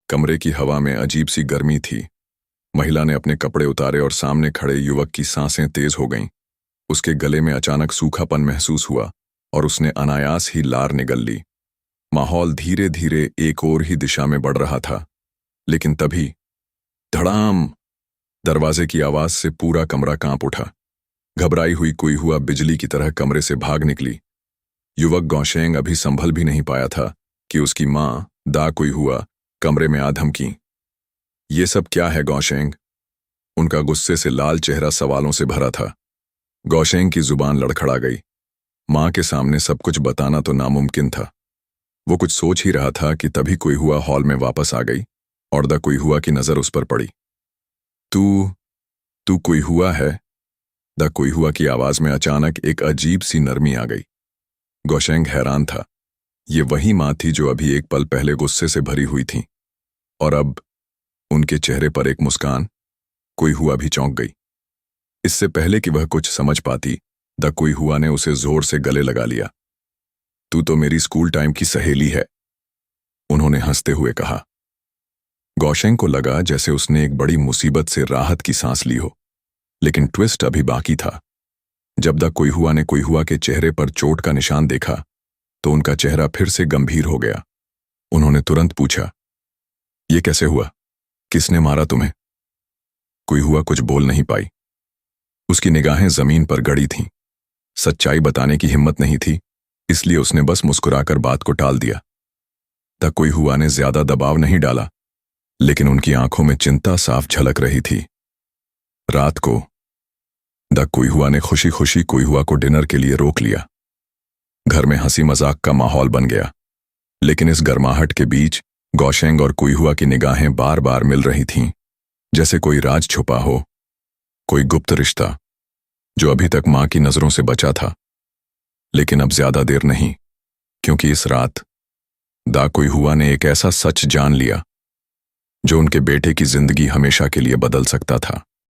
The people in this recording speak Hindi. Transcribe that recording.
कमरे की हवा में अजीब सी गर्मी थी। महिला ने अपने कपड़े उतारे और सामने खड़े युवक की सांसें तेज हो गईं। उसके गले में अचानक सूखापन महसूस हुआ और उसने अनायास ही लार निगल ली। माहौल धीरे धीरे एक और ही दिशा में बढ़ रहा था, लेकिन तभी धड़ाम, दरवाजे की आवाज से पूरा कमरा कांप उठा। घबराई हुई कोई हुआ बिजली की तरह कमरे से भाग निकली। युवक गौशेंग अभी संभल भी नहीं पाया था कि उसकी मां दा कोई हुआ कमरे में आ धमकी। ये सब क्या है गौशेंग? उनका गुस्से से लाल चेहरा सवालों से भरा था। गौशेंग की जुबान लड़खड़ा गई। मां के सामने सब कुछ बताना तो नामुमकिन था। वो कुछ सोच ही रहा था कि तभी कोई हुआ हॉल में वापस आ गई और दा कोई हुआ की नजर उस पर पड़ी। तू तू कोई हुआ है? दा कोई हुआ की आवाज में अचानक एक अजीब सी नरमी आ गई। गौशेंग हैरान था। ये वही मां थी जो अभी एक पल पहले गुस्से से भरी हुई थी, और अब उनके चेहरे पर एक मुस्कान। कोई हुआ भी चौंक गई। इससे पहले कि वह कुछ समझ पाती, दा कोई हुआ ने उसे जोर से गले लगा लिया। तू तो मेरी स्कूल टाइम की सहेली है, उन्होंने हंसते हुए कहा। गौशेंग को लगा जैसे उसने एक बड़ी मुसीबत से राहत की सांस ली हो, लेकिन ट्विस्ट अभी बाकी था। जब दा कोई हुआ ने कोई हुआ के चेहरे पर चोट का निशान देखा, तो उनका चेहरा फिर से गंभीर हो गया। उन्होंने तुरंत पूछा, यह कैसे हुआ? किसने मारा तुम्हें? कोई हुआ कुछ बोल नहीं पाई। उसकी निगाहें जमीन पर गड़ी थीं। सच्चाई बताने की हिम्मत नहीं थी, इसलिए उसने बस मुस्कुराकर बात को टाल दिया। दा कोई हुआ ने ज्यादा दबाव नहीं डाला, लेकिन उनकी आंखों में चिंता साफ झलक रही थी। रात को दा कोई हुआ ने खुशी खुशी कोई हुआ को डिनर के लिए रोक लिया। घर में हंसी मजाक का माहौल बन गया, लेकिन इस गर्माहट के बीच गौशेंग और कोई हुआ की निगाहें बार बार मिल रही थीं, जैसे कोई राज छुपा हो, कोई गुप्त रिश्ता जो अभी तक मां की नजरों से बचा था। लेकिन अब ज्यादा देर नहीं, क्योंकि इस रात दा कोई हुआ ने एक ऐसा सच जान लिया जो उनके बेटे की जिंदगी हमेशा के लिए बदल सकता था।